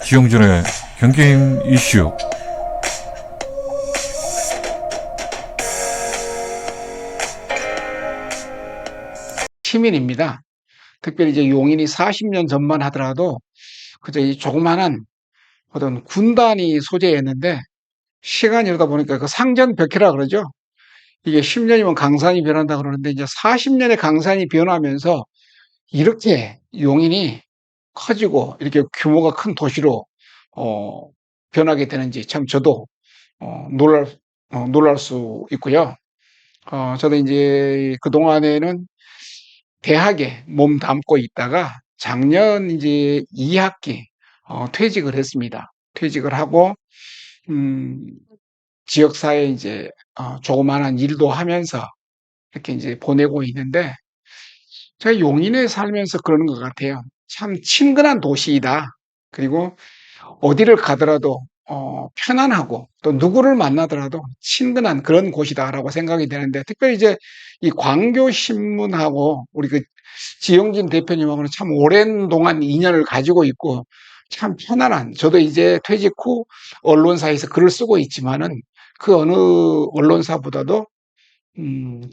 지영준의 경게임 이슈. 시민입니다. 특별히 이제 용인이 40년 전만 하더라도 그저 이 조그만한 어떤 군단이 소재였는데 시간이 흐르다 보니까 그 상전벽해라 그러죠. 이게 10년이면 강산이 변한다 그러는데 이제 40년의 강산이 변하면서 이렇게 용인이 커지고 이렇게 규모가 큰 도시로 어, 변하게 되는지 참 저도 놀랄 수 있고요. 저도 이제 그동안에는 대학에 몸담고 있다가 작년 이제 2학기 퇴직을 했습니다. 퇴직을 하고 음, 지역사회 이제 조그마한 일도 하면서 이렇게 이제 보내고 있는데 제가 용인에 살면서 그러는 것 같아요. 참 친근한 도시이다. 그리고 어디를 가더라도 편안하고 또 누구를 만나더라도 친근한 그런 곳이다라고 생각이 되는데 특별히 이제 이 광교신문하고 우리 그 지용진 대표님하고는 참 오랜 동안 인연을 가지고 있고 참 편안한 저도 이제 퇴직 후 언론사에서 글을 쓰고 있지만은 그 어느 언론사보다도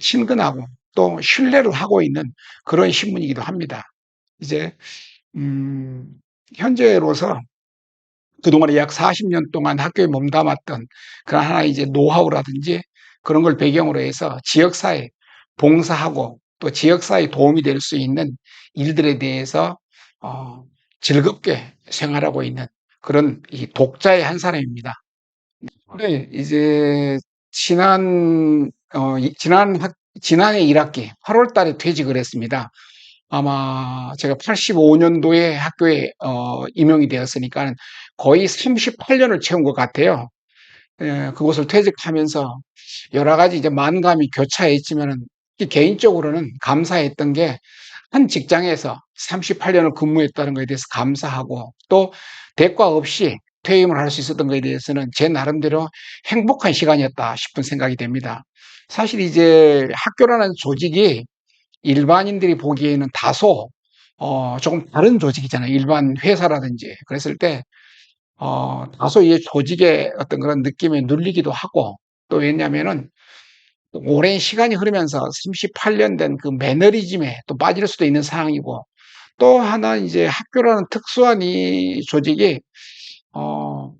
친근하고 또 신뢰를 하고 있는 그런 신문이기도 합니다. 이제 음, 현재로서 그동안에 약 40년 동안 학교에 몸담았던 그런 하나의 이제 노하우라든지 그런 걸 배경으로 해서 지역사회 봉사하고 또 지역사회에 도움이 될 수 있는 일들에 대해서 어, 즐겁게 생활하고 있는 그런 이 독자의 한 사람입니다. 네, 이제 지난해 1학기 8월 달에 퇴직을 했습니다. 아마 제가 85년도에 학교에 임용이 되었으니까 거의 38년을 채운 것 같아요. 예, 그곳을 퇴직하면서 여러 가지 이제 만감이 교차했지만은 개인적으로는 감사했던 게 한 직장에서 38년을 근무했다는 것에 대해서 감사하고 또 대가 없이 퇴임을 할 수 있었던 것에 대해서는 제 나름대로 행복한 시간이었다 싶은 생각이 됩니다. 사실 이제 학교라는 조직이 일반인들이 보기에는 다소 조금 다른 조직이잖아요. 일반 회사라든지 그랬을 때 다소 이 조직의 어떤 그런 느낌에 눌리기도 하고 또 왜냐면은 오랜 시간이 흐르면서 38년 된 그 매너리즘에 또 빠질 수도 있는 상황이고 또 하나 이제 학교라는 특수한 이 조직이 어,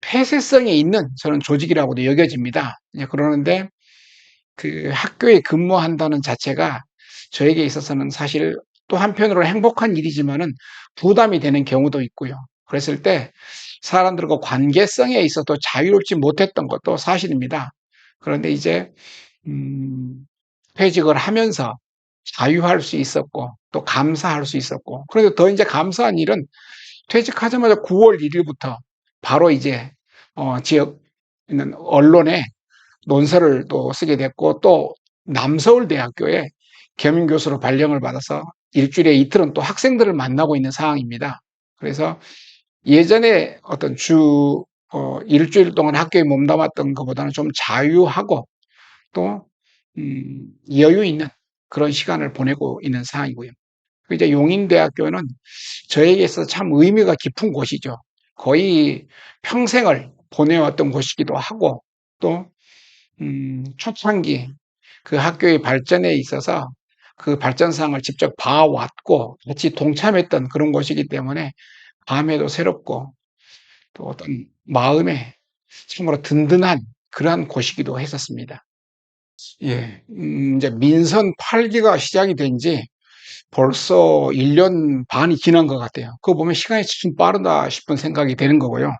폐쇄성이 있는 저는 조직이라고도 여겨집니다. 이제 그러는데 그 학교에 근무한다는 자체가 저에게 있어서는 사실 또 한편으로 행복한 일이지만은 부담이 되는 경우도 있고요. 그랬을 때 사람들과 관계성에 있어서 자유롭지 못했던 것도 사실입니다. 그런데 이제 음, 퇴직을 하면서 자유할 수 있었고 또 감사할 수 있었고 그래도 더 이제 감사한 일은 퇴직하자마자 9월 1일부터 바로 이제 지역 있는 언론에 논설을 또 쓰게 됐고 또 남서울대학교에 겸임교수로 발령을 받아서 일주일에 이틀은 또 학생들을 만나고 있는 상황입니다. 그래서 예전에 어떤 일주일 동안 학교에 몸담았던 것보다는 좀 자유하고 또 여유 있는 그런 시간을 보내고 있는 상황이고요. 이제 용인대학교는 저에게 있어서 참 의미가 깊은 곳이죠. 거의 평생을 보내왔던 곳이기도 하고 또 초창기 그 학교의 발전에 있어서 그 발전상을 직접 봐왔고 같이 동참했던 그런 곳이기 때문에 밤에도 새롭고 또 어떤 마음에 참으로 든든한 그러한 곳이기도 했었습니다. 예, 이제 민선 8기가 시작이 된 지 벌써 1년 반이 지난 것 같아요. 그거 보면 시간이 참 빠르다 싶은 생각이 되는 거고요.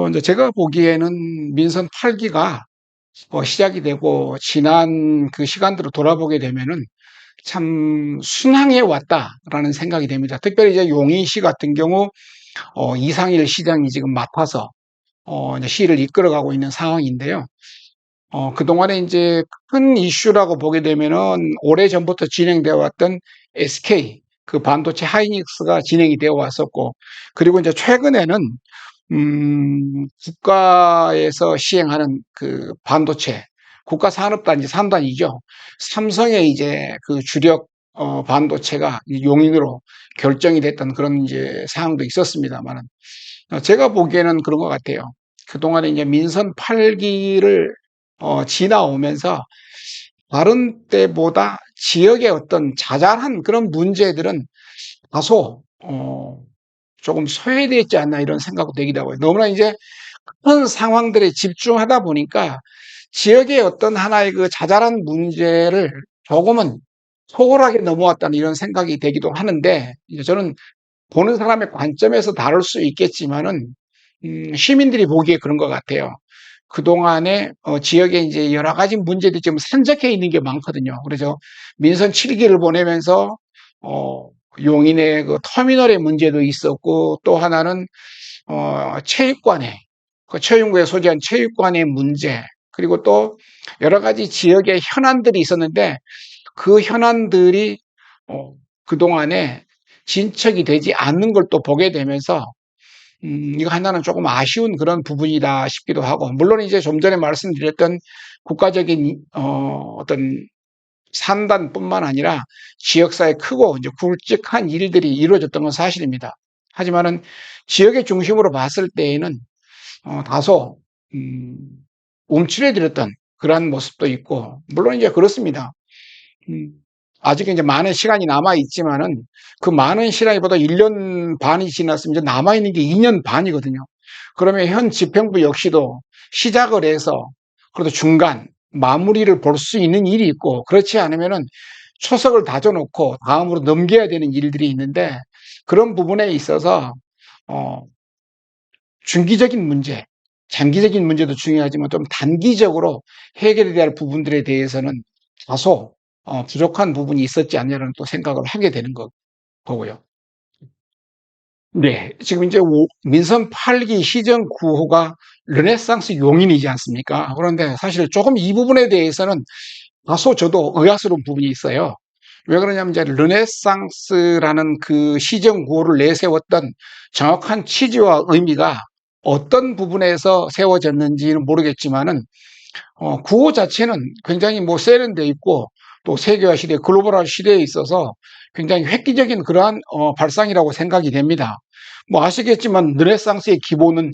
이제 제가 보기에는 민선 8기가 시작이 되고 지난 그 시간들을 돌아보게 되면은 참 순항해 왔다라는 생각이 됩니다. 특별히 이제 용인시 같은 경우 이상일 시장이 지금 맡아서 이제 시를 이끌어가고 있는 상황인데요. 그동안에 이제 큰 이슈라고 보게 되면은 오래전부터 진행되어 왔던 SK 그 반도체 하이닉스가 진행이 되어 왔었고 그리고 이제 최근에는 국가에서 시행하는 그 반도체 국가 산업단지 3단이죠. 삼성의 이제 그 주력 반도체가 용인으로 결정이 됐던 그런 이제 상황도 있었습니다만은, 제가 보기에는 그런 것 같아요. 그동안에 이제 민선 8기를 지나오면서 다른 때보다 지역의 어떤 자잘한 그런 문제들은 다소 조금 소외되지 않나 이런 생각도 되기도 하고요. 너무나 이제 큰 상황들에 집중하다 보니까 지역의 어떤 하나의 그 자잘한 문제를 조금은 소홀하게 넘어왔다는 이런 생각이 되기도 하는데, 이제 저는 보는 사람의 관점에서 다를 수 있겠지만은, 시민들이 보기에 그런 것 같아요. 그동안에 지역에 이제 여러 가지 문제들이 지금 산적해 있는 게 많거든요. 그래서 민선 7기를 보내면서 어, 용인의 그 터미널의 문제도 있었고, 또 하나는 체육관에, 그 처윤구에 소재한 체육관의 문제, 그리고 또 여러 가지 지역의 현안들이 있었는데, 그 현안들이 그동안에 진척이 되지 않는 걸 또 보게 되면서, 이거 하나는 조금 아쉬운 그런 부분이다 싶기도 하고, 물론 이제 좀 전에 말씀드렸던 국가적인 어떤 산단뿐만 아니라 지역사회 크고 이제 굵직한 일들이 이루어졌던 건 사실입니다. 하지만은 지역의 중심으로 봤을 때에는 다소 음, 움츠려들었던 그러한 모습도 있고, 물론 이제 그렇습니다. 음, 아직 이제 많은 시간이 남아 있지만은, 그 많은 시간보다 1년 반이 지났으면 이제 남아 있는 게 2년 반이거든요. 그러면 현 집행부 역시도 시작을 해서 그래도 중간 마무리를 볼 수 있는 일이 있고, 그렇지 않으면은 초석을 다져놓고 다음으로 넘겨야 되는 일들이 있는데, 그런 부분에 있어서 어, 중기적인 문제, 장기적인 문제도 중요하지만 좀 단기적으로 해결해야 할 부분들에 대해서는 다소 부족한 부분이 있었지 않냐는 또 생각을 하게 되는 거고요. 네, 지금 이제 민선 8기 시정 9호가 르네상스 용인이지 않습니까? 그런데 사실 조금 이 부분에 대해서는 다소 저도 의아스러운 부분이 있어요. 왜 그러냐면 이제 르네상스라는 그 시정 구호를 내세웠던 정확한 취지와 의미가 어떤 부분에서 세워졌는지는 모르겠지만은 구호 자체는 굉장히 뭐 세련돼 있고, 또 세계화 시대, 글로벌화 시대에 있어서 굉장히 획기적인 그러한 발상이라고 생각이 됩니다. 뭐 아시겠지만 르네상스의 기본은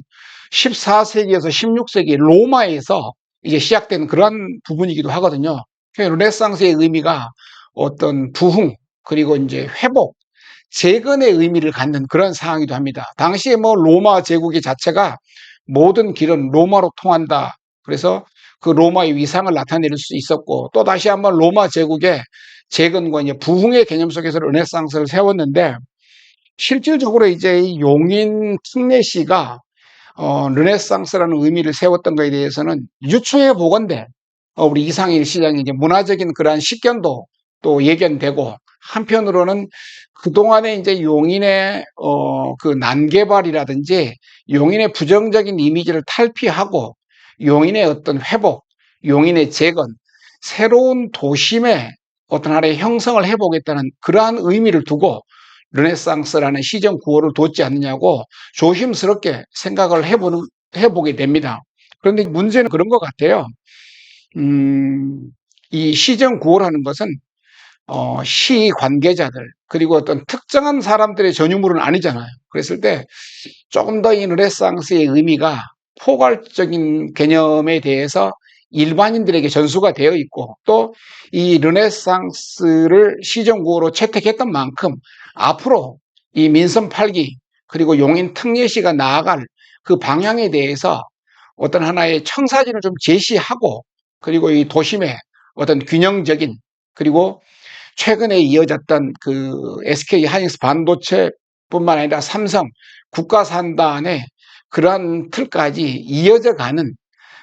14세기에서 16세기 로마에서 이제 시작된 그러한 부분이기도 하거든요. 르네상스의 의미가 어떤 부흥, 그리고 이제 회복, 재건의 의미를 갖는 그런 상황이기도 합니다. 당시에 뭐 로마 제국의 자체가 모든 길은 로마로 통한다. 그래서 그 로마의 위상을 나타낼 수 있었고, 또 다시 한번 로마 제국의 재건과 이제 부흥의 개념 속에서 르네상스를 세웠는데, 실질적으로 이제 용인 특례시가 르네상스라는 의미를 세웠던 것에 대해서는 유추해 보건대 우리 이상일 시장의 이제 문화적인 그러한 식견도 또 예견되고, 한편으로는 그동안에 이제 용인의 그 난개발이라든지 용인의 부정적인 이미지를 탈피하고 용인의 어떤 회복, 용인의 재건, 새로운 도심의 어떤 하나의 형성을 해보겠다는 그러한 의미를 두고 르네상스라는 시정 구호를 뒀지 않느냐고 조심스럽게 생각을 해보게 됩니다. 그런데 문제는 그런 것 같아요. 음, 이 시정 구호라는 것은 시 관계자들, 그리고 어떤 특정한 사람들의 전유물은 아니잖아요. 그랬을 때 조금 더 이 르네상스의 의미가 포괄적인 개념에 대해서 일반인들에게 전수가 되어 있고, 또 이 르네상스를 시정구호로 채택했던 만큼 앞으로 이 민선 8기 그리고 용인 특례시가 나아갈 그 방향에 대해서 어떤 하나의 청사진을 좀 제시하고, 그리고 이 도심의 어떤 균형적인, 그리고 최근에 이어졌던 그 SK 하이닉스 반도체뿐만 아니라 삼성 국가산단의 그러한 틀까지 이어져 가는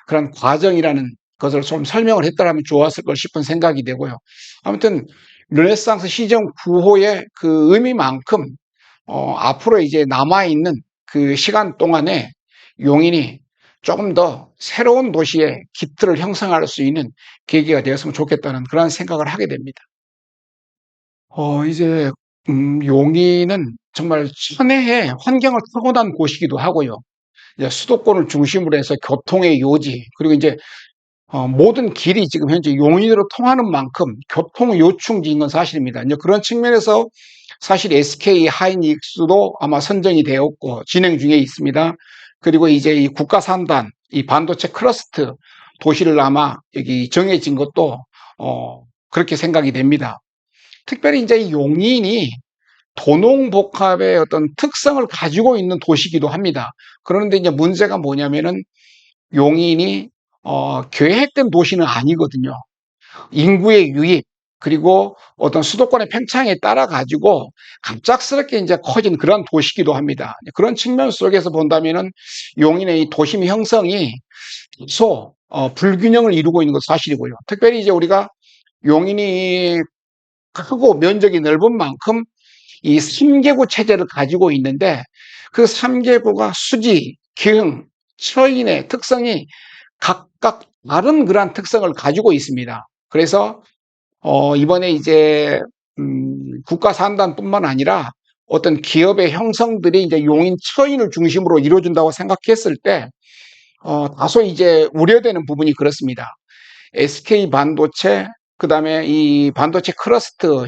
그런 과정이라는 것을 좀 설명을 했더라면 좋았을 걸 싶은 생각이 되고요. 아무튼 르네상스 시정 9호의 그 의미만큼 앞으로 이제 남아있는 그 시간 동안에 용인이 조금 더 새로운 도시의 기틀을 형성할 수 있는 계기가 되었으면 좋겠다는 그런 생각을 하게 됩니다. 이제 용인은 정말 천혜의 환경을 타고난 곳이기도 하고요. 이제 수도권을 중심으로 해서 교통의 요지, 그리고 이제 모든 길이 지금 현재 용인으로 통하는 만큼 교통 요충지인 건 사실입니다. 이제 그런 측면에서 사실 SK 하이닉스도 아마 선정이 되었고 진행 중에 있습니다. 그리고 이제 이 국가산단, 이 반도체 클러스터 도시를 아마 여기 정해진 것도 그렇게 생각이 됩니다. 특별히 이제 이 용인이 도농복합의 어떤 특성을 가지고 있는 도시이기도 합니다. 그런데 이제 문제가 뭐냐면은 용인이 계획된 도시는 아니거든요. 인구의 유입 그리고 어떤 수도권의 팽창에 따라 가지고 갑작스럽게 이제 커진 그런 도시기도 합니다. 그런 측면 속에서 본다면은 용인의 이 도심 형성이 다소 불균형을 이루고 있는 것 사실이고요. 특별히 이제 우리가 용인이 크고 면적이 넓은 만큼 이 3개구 체제를 가지고 있는데 그 3개구가 수지, 기흥, 처인의 특성이 각각 다른 그러한 특성을 가지고 있습니다. 그래서 이번에 이제 국가 산단뿐만 아니라 어떤 기업의 형성들이 이제 용인 처인을 중심으로 이루어진다고 생각했을 때 다소 이제 우려되는 부분이 그렇습니다. SK 반도체 그다음에 이 반도체 클러스터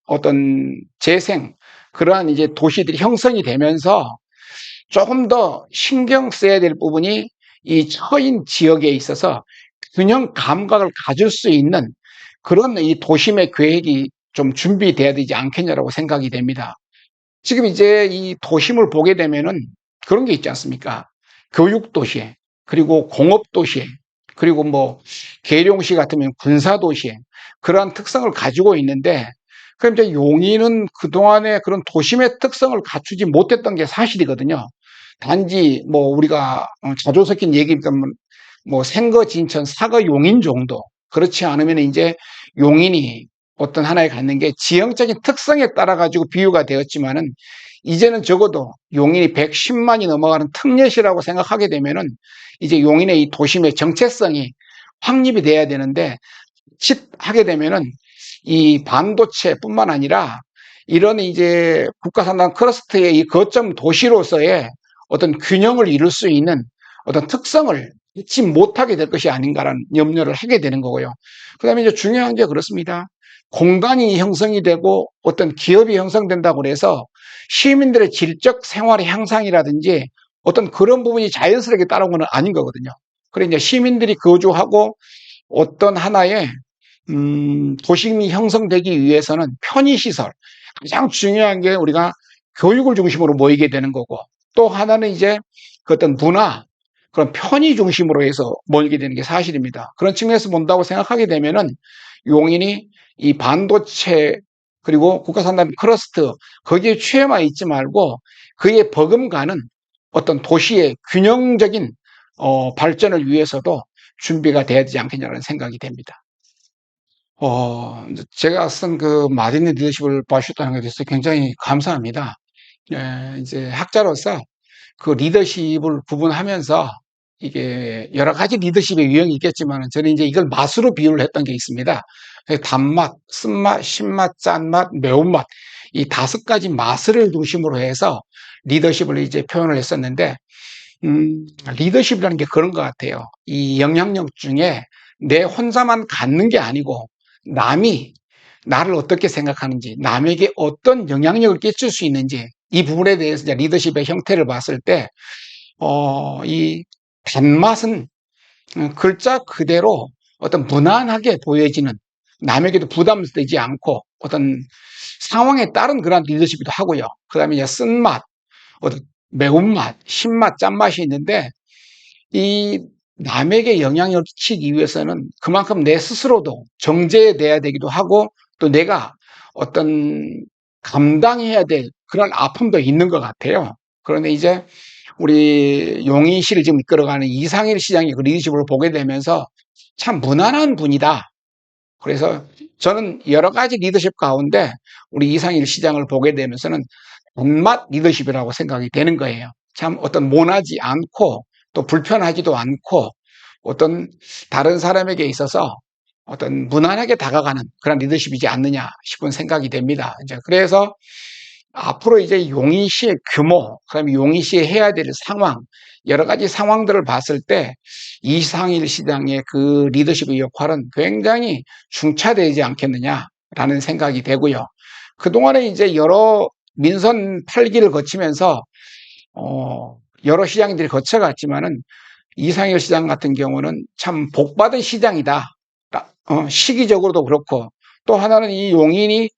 어떤 재생 그러한 이제 도시들이 형성이 되면서 조금 더 신경 써야 될 부분이 이 처인 지역에 있어서 균형 감각을 가질 수 있는 그런 이 도심의 계획이 좀 준비돼야 되지 않겠냐라고 생각이 됩니다. 지금 이제 이 도심을 보게 되면은 그런 게 있지 않습니까? 교육도시, 그리고 공업도시, 그리고 뭐 계룡시 같으면 군사도시 그러한 특성을 가지고 있는데 그럼 이제 용인은 그동안에 그런 도심의 특성을 갖추지 못했던 게 사실이거든요. 단지 뭐 우리가 자주 섞인 얘기입니다만 뭐 생거 진천 사거 용인 정도 그렇지 않으면 이제 용인이 어떤 하나에 갖는 게 지형적인 특성에 따라 가지고 비유가 되었지만은 이제는 적어도 용인이 110만이 넘어가는 특례시라고 생각하게 되면은 이제 용인의 이 도심의 정체성이 확립이 돼야 되는데 하게 되면은 이 반도체뿐만 아니라 이런 이제 국가산단 클러스터의 이 거점 도시로서의 어떤 균형을 이룰 수 있는 어떤 특성을 잊지 못하게 될 것이 아닌가라는 염려를 하게 되는 거고요. 그 다음에 이제 중요한 게 그렇습니다. 공간이 형성이 되고 어떤 기업이 형성된다고 해서 시민들의 질적 생활의 향상이라든지 어떤 그런 부분이 자연스럽게 따라온 건 아닌 거거든요. 그래 이제 시민들이 거주하고 어떤 하나의 도심이 형성되기 위해서는 편의시설 가장 중요한 게 우리가 교육을 중심으로 모이게 되는 거고 또 하나는 이제 그 어떤 문화 그런 편의 중심으로 해서 모이게 되는 게 사실입니다. 그런 측면에서 본다고 생각하게 되면은 용인이 이 반도체 그리고 국가산단 클러스터 거기에 취해만 있지 말고 그에 버금가는 어떤 도시의 균형적인 발전을 위해서도 준비가 돼야 되지 않겠냐는 생각이 됩니다. 제가 쓴 그 마딘의 리더십을 봐주셨다는 것에 대해서 굉장히 감사합니다. 이제 학자로서 그 리더십을 구분하면서 이게 여러 가지 리더십의 유형이 있겠지만 저는 이제 이걸 맛으로 비유를 했던 게 있습니다. 단맛, 쓴맛, 신맛, 짠맛, 매운맛 이 5가지 맛을 중심으로 해서 리더십을 이제 표현을 했었는데 리더십이라는 게 그런 것 같아요. 이 영향력 중에 내 혼자만 갖는 게 아니고 남이 나를 어떻게 생각하는지, 남에게 어떤 영향력을 끼칠 수 있는지 이 부분에 대해서 이제 리더십의 형태를 봤을 때, 이 단맛은 글자 그대로 어떤 무난하게 보여지는 남에게도 부담되지 않고 어떤 상황에 따른 그런 리더십이기도 하고요. 그 다음에 이제 쓴맛, 어떤 매운맛, 신맛, 짠맛이 있는데 이 남에게 영향을 끼치기 위해서는 그만큼 내 스스로도 정제돼야 되기도 하고 또 내가 어떤 감당해야 될 그런 아픔도 있는 것 같아요. 그런데 이제 우리 용인시를 지금 이끌어가는 이상일 시장의 그 리더십을 보게 되면서 참 무난한 분이다. 그래서 저는 여러 가지 리더십 가운데 우리 이상일 시장을 보게 되면서는 단맛 리더십이라고 생각이 되는 거예요. 참 어떤 모나지 않고 또 불편하지도 않고 어떤 다른 사람에게 있어서 어떤 무난하게 다가가는 그런 리더십이지 않느냐 싶은 생각이 됩니다. 이제 그래서 앞으로 이제 용인시의 규모, 그다음에 용인시에 해야 될 상황, 여러 가지 상황들을 봤을 때 이상일 시장의 그 리더십의 역할은 굉장히 중차되지 않겠느냐라는 생각이 되고요. 그동안에 이제 여러 민선 8기를 거치면서 여러 시장들이 거쳐갔지만은 이상일 시장 같은 경우는 참 복받은 시장이다. 시기적으로도 그렇고 또 하나는 이 용인이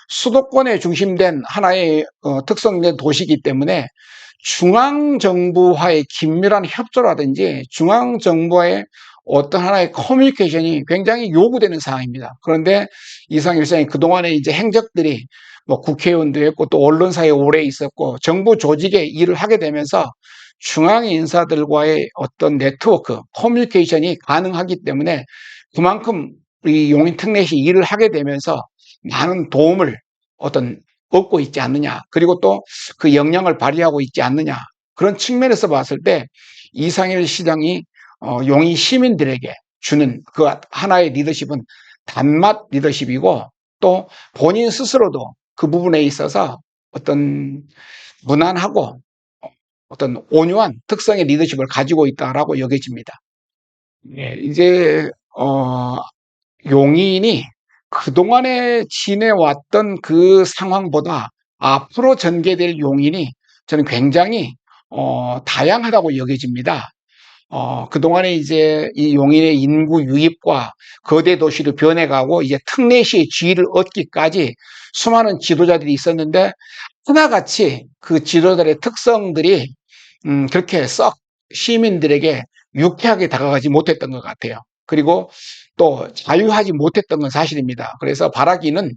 수도권에 중심된 하나의 특성된 도시이기 때문에 중앙정부와의 긴밀한 협조라든지 중앙정부와의 어떤 하나의 커뮤니케이션이 굉장히 요구되는 상황입니다. 그런데 이상일 시장이 그동안에 이제 행적들이 뭐 국회의원도 했고 또 언론사에 오래 있었고 정부 조직에 일을 하게 되면서 중앙 인사들과의 어떤 네트워크, 커뮤니케이션이 가능하기 때문에 그만큼 이 용인 특례시 일을 하게 되면서 많은 도움을 어떤 얻고 있지 않느냐. 그리고 또 그 역량을 발휘하고 있지 않느냐. 그런 측면에서 봤을 때 이상일 시장이 용인 시민들에게 주는 그 하나의 리더십은 단맛 리더십이고 또 본인 스스로도 그 부분에 있어서 어떤 무난하고 어떤 온유한 특성의 리더십을 가지고 있다라고 여겨집니다. 예, 이제 용인이 그동안에 지내왔던 그 상황보다 앞으로 전개될 용인이 저는 굉장히 다양하다고 여겨집니다. 그동안에 이제 이 용인의 인구 유입과 거대 도시로 변해가고 이제 특례시의 지위를 얻기까지 수많은 지도자들이 있었는데 하나같이 그 지도자들의 특성들이 그렇게 썩 시민들에게 유쾌하게 다가가지 못했던 것 같아요. 그리고 또 자유하지 못했던 건 사실입니다. 그래서 바라기는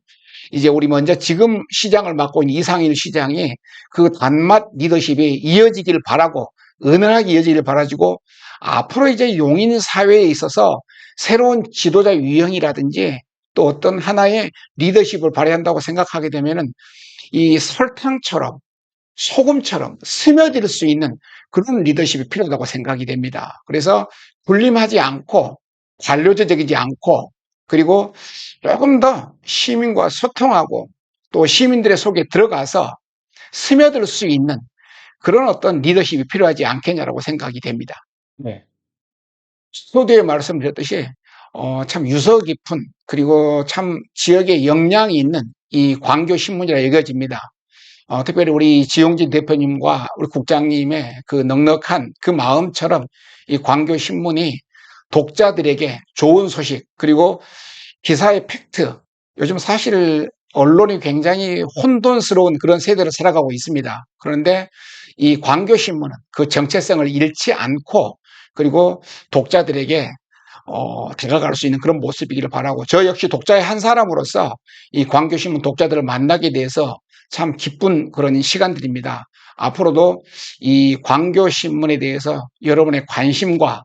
이제 우리 먼저 지금 시장을 맡고 있는 이상일 시장이 그 단맛 리더십이 이어지기를 바라고 은은하게 이어지기를 바라지고 앞으로 이제 용인 사회에 있어서 새로운 지도자 유형이라든지 또 어떤 하나의 리더십을 발휘한다고 생각하게 되면은 이 설탕처럼 소금처럼 스며들 수 있는 그런 리더십이 필요하다고 생각이 됩니다. 그래서 군림하지 않고 관료제적이지 않고 그리고 조금 더 시민과 소통하고 또 시민들의 속에 들어가서 스며들 수 있는 그런 어떤 리더십이 필요하지 않겠냐라고 생각이 됩니다. 네. 서두에 말씀드렸듯이 참 유서 깊은 그리고 참 지역에 영향이 있는 이 광교신문이라 여겨집니다. 특별히 우리 지용진 대표님과 우리 국장님의 그 넉넉한 그 마음처럼 이 광교신문이 독자들에게 좋은 소식 그리고 기사의 팩트 요즘 사실 언론이 굉장히 혼돈스러운 그런 세대를 살아가고 있습니다. 그런데 이 광교신문은 그 정체성을 잃지 않고 그리고 독자들에게 다가갈 수 있는 그런 모습이기를 바라고 저 역시 독자의 한 사람으로서 이 광교신문 독자들을 만나게 돼서 참 기쁜 그런 시간들입니다. 앞으로도 이 광교신문에 대해서 여러분의 관심과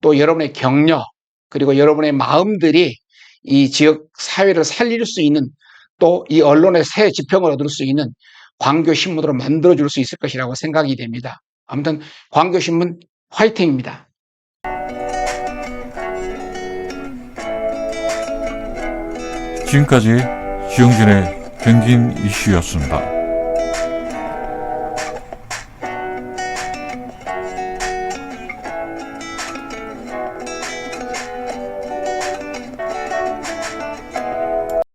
또 여러분의 격려 그리고 여러분의 마음들이 이 지역 사회를 살릴 수 있는 또 이 언론의 새 지평을 얻을 수 있는 광교신문으로 만들어줄 수 있을 것이라고 생각이 됩니다. 아무튼 광교신문 화이팅입니다. 지금까지 지용진의 경긴 이슈였습니다.